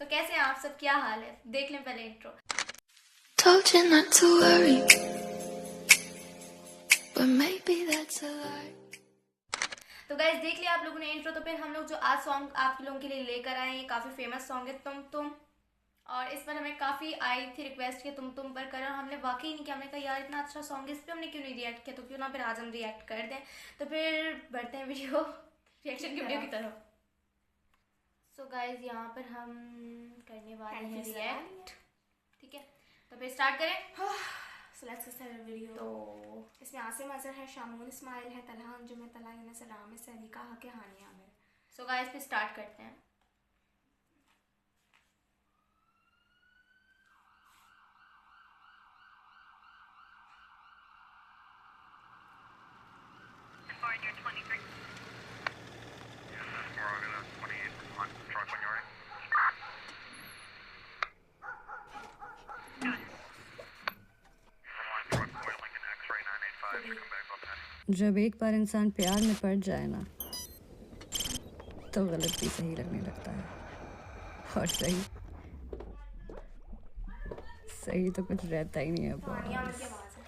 तो कैसे हैं आप सब, क्या हाल है? देख लें पहले intro. Told you not to worry, but maybe that's a lie. तो गाइस देख लिया आप लोगों ने इंट्रो। तो फिर हम लोग जो आज सॉन्ग आप लोगों के लिए लेकर आए हैं, काफ़ी फेमस सॉन्ग है तुम। और इस पर हमें काफ़ी आई थी रिक्वेस्ट कि तुम पर करें, और हमने वाकई नहीं किया। हमने कहा यार इतना अच्छा सॉन्ग है, इस पर हमने क्यों नहीं रिएक्ट किया, तो क्यों ना फिर आज हम रिएक्ट कर दें। तो फिर बढ़ते हैं वीडियो रिएक्शन की वीडियो की तरफ। सो गाइस यहाँ पर हम करने वाले हैं रिएक्ट, ठीक है? तो फिर स्टार्ट करें। So let's get started video. तो इसमें आसिम अजहर है, शामून इस्माइल है, तलहा अंजुम है, तला यूनुस है, राम सलीका हक हानिया आमिर। सो गाइस फिर स्टार्ट करते हैं। जब एक बार इंसान प्यार में पड़ जाए ना, तो गलत भी सही लगने लगता है, और सही तो कुछ रहता ही नहीं है हानिया आमिर बॉस। की आवाज़ है।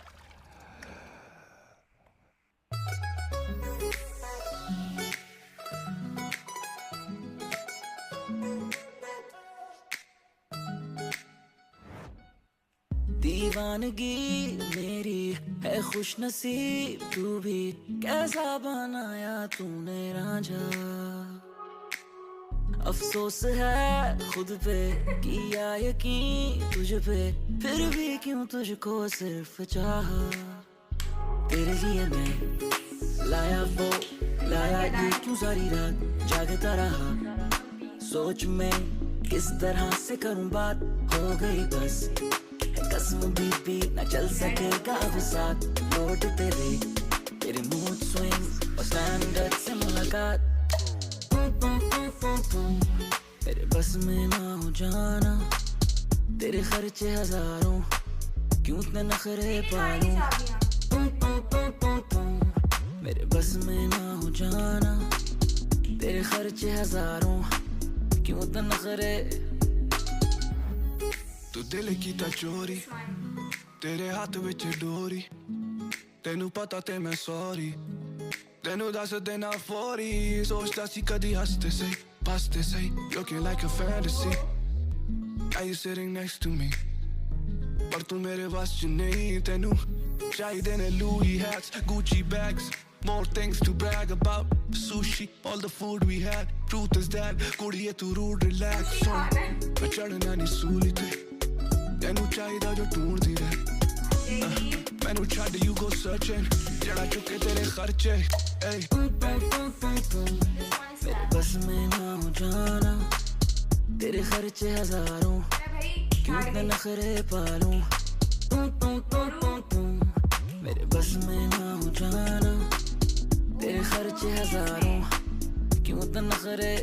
दीवानगी मेरी है खुश नसीब, तू भी कैसा बनाया तूने रांझा। अफसोस है खुद पे किया यकीन तुझ पे, फिर भी क्यों तुझको सिर्फ चाहा। तेरे लिए मैं लाया ये क्यों सारी रात जागता रहा। सोच में किस तरह से करूं बात, हो गई बस कसम बीबी न चल सकेगा अब साथ। लौट तेरे मूड स्विंग और स्टैंडर्ड से मुलाकात। तेरे बस में ना हो जाना, तेरे खर्चे हजारों, क्यों इतने नखरे पालूं। मेरे बस में ना हो जाना, तेरे खर्चे हजारों, क्यों इतने नखरे। तू दिल कीता चोरी, तेरे हाथ विच डोरी, तेनू पता ते मैं सॉरी, तेनू दस देना फौरी। सोचता सी कदी हंसते सही बसते सही, looking like a fantasy, now you sitting next to me, पर तू मेरे बस च नहीं। तेनू चाहिए ने Louis hats, Gucci bags, more things to brag about, sushi, all the food we had, truth is that कुड़िए तू rude relax, मैं चढ़ना नहीं सूली ते, तेनू चाहिदा जो ढूंढदी रहे। मैनू छड्ड you go searching, जड़ा चुके तेरे खर्चे। मेरे बस में ना हो जाना, तेरे खर्चे हजारों, क्यों इतने नखरे पालूं। मेरे बस में ना हो जाना, तेरे खर्चे हजारों, क्यों इतने नखरे।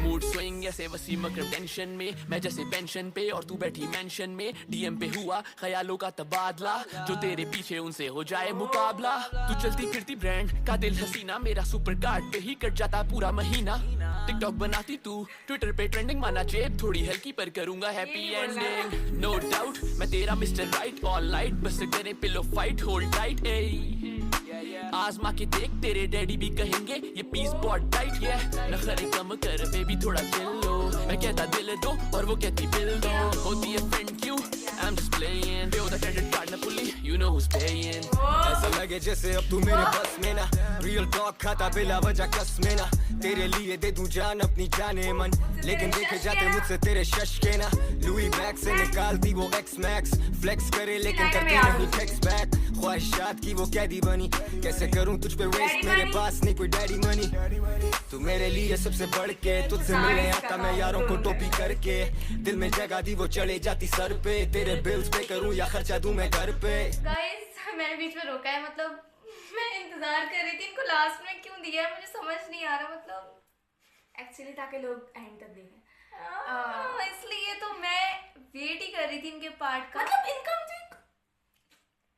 मूड स्विंग ऐसे वसीम अकरम टेंशन में, मैं जैसे पेंशन पे और तू बैठी मेंशन में। डीएम पे हुआ ख्यालों का तबादला, जो तेरे पीछे उनसे हो जाए मुकाबला। तू चलती फिरती ब्रांड का दिल हसीना, मेरा सुपर कार्ड पे ही कट जाता पूरा महीना। टिकटॉक बनाती तू ट्विटर पे ट्रेंडिंग, माना जेब थोड़ी हल्की पर करूंगा हैप्पी एंडिंग। नो डाउट मैं तेरा मिस्टर राइट, ऑल नाइट बस करें पिलो फाइट, होल्ड टाइट। आजमा के देख तेरे डैडी भी कहेंगे ये पीस बहुत टाइट है। नखरे कम कर बेबी थोड़ा चिल लो, मैं कहता दिल दो और वो कहती बिल दो। होती है फ्रेंड क्यों, I'm just playing, दो द क्रेडिट कार्ड ना पुली, you know who's paying। ऐसा लगे जैसे अब तू मेरे बस में ना, रियल टॉक खाता बिला वजह कस में ना। तेरे लिए दे दूं जान अपनी जाने मन, लेकिन देखे जाते मुझसे तेरे शश के ना। लुई बैग से निकालती वो एक्स मैक्स, फ्लेक्स करे लेकिन करती नहीं टेक्स बैक। ख्वाहिशात की वो कैदी बनी, कैसे करूं तुझ पे वेस्ट, मेरे पास नहीं कोई डैडी मनी। तू मेरे लिए सबसे बढ़ के, तुझसे मिलने आता मैं यारों को टोपी करके। दिल में जगह दी वो चले जाती सर पे, तेरे बिल्स पे करूं या खर्चा दूं मैं घर पे। गाइस मैंने बीच में रोका है, मतलब मैं इंतजार कर रही थी इनको लास्ट में क्यों दिया है मुझे समझ नहीं आ रहा। मतलब एक्चुअली ताकि लोग एंड तक देखें, इसलिए तो मैं वेट ही कर रही थी इनके पार्ट का। मतलब इनका मुझे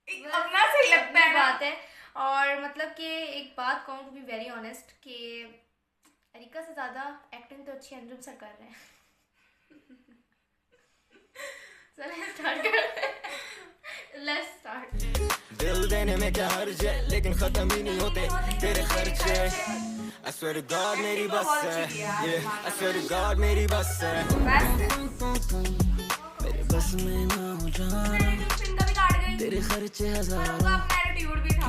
अपना सही लगता है ना। बात है। और मतलब कि एक बात कहूँ टू बी वेरी ऑनेस्ट कि अरिका से ज़्यादा एक्टिंग तो अच्छी अंजुम सर कर रहे हैं। चलिए स्टार्ट करते हैं। Let's start. दिल देने में क्या हर्ज है, लेकिन खत्म ही नहीं होते तेरे खर्चे। I swear to God मेरी बस है, yeah, I swear to God मेरी बस है। मेरे बस में ना हो जाना, इनका भी काट गई। तेरे खर्चे और हजारों, उनका अपना एटीट्यूड भी था।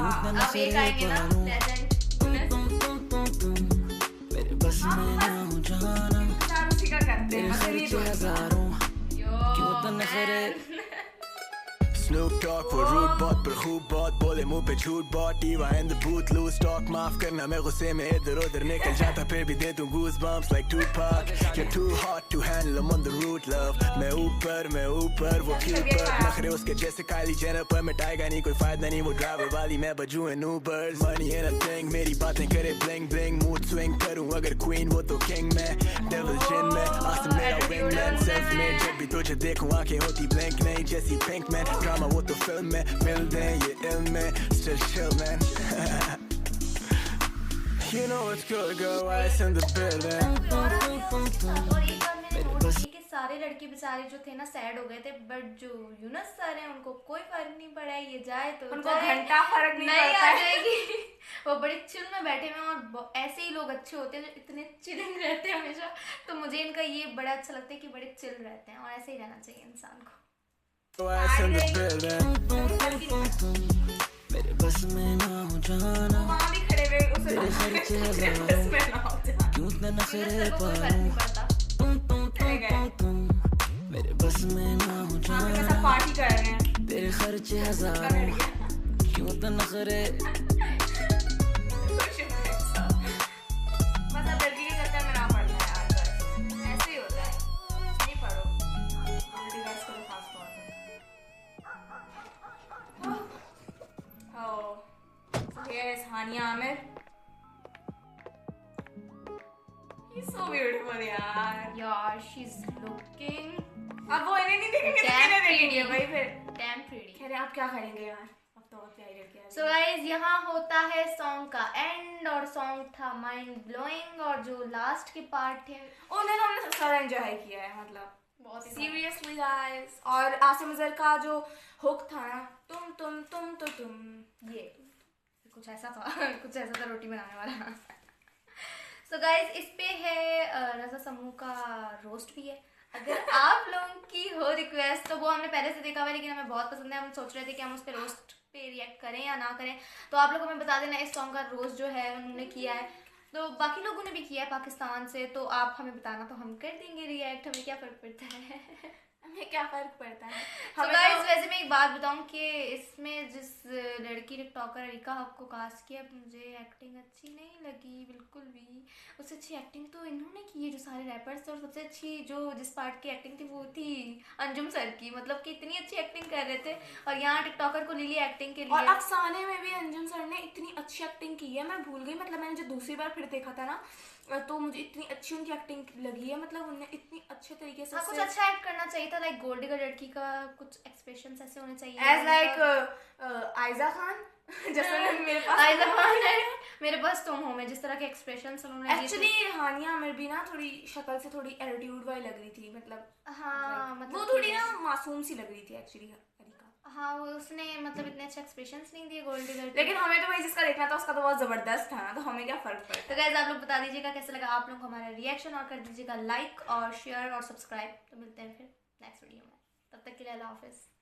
अब एक आएंगे ना लेजेंड। मेरे बस में ना हो जाना, चार उसी का करते हैं, तेरे मतलब ये खर्चे हजारों, क्यों तन्ने खरे। Snoop Dogg for rude बात पर खूब बात बोले मुंह पे झूठ बात टीवा in the booth lose talk माफ करना मैं गुस्से में इधर उधर निकल जाता फिर भी दे दूं goosebumps like Tupac you're too hot to handle I'm on the route love मैं ऊपर वो cute नखरे उसके जैसे Kylie Jenner पर मिटाएगा नहीं कोई फायदा नहीं वो ड्राइवर वाली मैं बजूं in Ubers money ain't a thing मेरी बातें करे bling bling mood swing करूं अगर queen वो तो king मैं devil chin में आसन मेरा wingman self made जब भी तुझे देखूं आंखें होती blink नहीं जैसी pink man ड्रामा वो तो फिल्म में मिल दे ये इल्म में still chill man you know it's good girl ice in the building और एक बार मैंने नोट की कि सारे लड़के बेचारे जो थे ना सैड हो गए थे बट जो यूनस सर हैं उनको कोई फर्क नहीं पड़ा है ये जाए तो उनको जाए, घंटा फर्क नहीं पड़ता आ है। जाएगी। वो बड़े चिल में बैठे हुए हैं और ऐसे ही लोग अच्छे होते हैं जो इतने चिलिंग रहते हैं हमेशा। तो मुझे इनका ये बड़ा अच्छा लगता है कि बड़े चिल रहते हैं और ऐसे ही रहना चाहिए इंसान को। ice in the building मेरे बस में ना हो जाना, वहाँ भी खड़े हुए उसे तेरे खर्चे हजारों, इसमें ना हो जाए। क्यों तन्ने खरे यूनस सर को कोई फर्क नहीं पाऊं। पड़ता। मेरे बस में ना हो हाँ, जाना, कैसा पार्टी कर रहे हैं। तेरे खर्चे हजारों, क्यों तन्ने खरे। बस अब लड़की के चक्कर में ना पड़ना है यार, बस ऐसे ही होता है। नहीं पढ़ो ऑलरेडी गाइस करो खास तौर पे। Oh, so here is Hania Amir. He's so beautiful यार। यार शी इज लुकिंग अब वो इन्हें नहीं देखेंगे तो Damn किन्हें देखेंगे pretty. भाई फिर। Dam pretty. कह रहे आप क्या करेंगे यार, अब तो बहुत प्यारी लड़की आ सो गाइज यहाँ होता है सॉन्ग का एंड और सॉन्ग था माइंड ब्लोइंग और जो लास्ट के पार्ट थे उन्हें तो हमने सारा एंजॉय किया है, मतलब बहुत ही सीरियसली गाइस। और आसिम अजहर का जो हुक था ना, तुम ये कुछ ऐसा था रोटी बनाने वाला। सो गाइज इस पे है रजा समूह का रोस्ट भी है। अगर आप लोगों की हो रिक्वेस्ट तो वो हमने पहले से देखा हुआ है लेकिन हमें बहुत पसंद है। हम सोच रहे थे कि हम उस पर रोस्ट पे रिएक्ट करें या ना करें, तो आप लोग हमें बता देना इस सॉन्ग का रोस्ट जो है उन्होंने किया है तो बाकी लोगों ने भी किया है पाकिस्तान से, तो आप हमें बताना तो हम कर देंगे रिएक्ट, हमें क्या फ़र्क पड़ता है। हमें क्या फर्क पड़ता है। तो हमें गाइस तो वैसे मैं एक बात बताऊं कि इसमें जिस लड़की टिकटॉकर अरिका हक को कास्ट किया मुझे एक्टिंग अच्छी नहीं लगी बिल्कुल भी। उससे अच्छी एक्टिंग तो इन्होंने की है जो सारे रैपर्स थे, और सबसे अच्छी जो जिस पार्ट की एक्टिंग थी वो थी अंजुम सर की। मतलब कि इतनी अच्छी एक्टिंग कर रहे थे और यहाँ टिकटॉकर को ले लिया एक्टिंग के और लिए। अफसाने में भी अंजुम सर ने इतनी अच्छी एक्टिंग की है, मैं भूल गई। मतलब मैंने जो दूसरी बार फिर देखा था ना तो मुझे इतनी अच्छी उनकी एक्टिंग लगी है। मतलब उन्होंने इतनी अच्छे तरीके से हाँ कुछ अच्छा एक्ट करना चाहिए था, लाइक गोल्ड डिगर लड़की का कुछ एक्सप्रेशंस ऐसे होने चाहिए एज लाइक आयजा खान जैसे मेरे पास आयजा खान है मेरे पास तुम हो में जिस तरह के एक्सप्रेशंस उन्होंने दिए थे। एक्चुअली हानिया आमिर भी ना थोड़ी शक्ल से थोड़ी एटीट्यूड वाली लग रही थी। मतलब हाँ मतलब वो थोड़ी ना मासूम सी लग रही थी एक्चुअली अरिका। हाँ वो उसने मतलब इतने अच्छे एक्सप्रेशंस नहीं दिए गोल्ड डिगर के। लेकिन हमें तो भाई जिसका देखना था उसका तो बहुत जबरदस्त था ना, तो हमें क्या फर्क पड़ता। तो गाइस आप लोग बता दीजिएगा कैसा लगा आप लोग को हमारा रिएक्शन, और कर दीजिएगा लाइक और शेयर और सब्सक्राइब। तो मिलते हैं फिर नेक्स्ट वीडियो में, तब तक के लिए अल्लाह हाफिज़।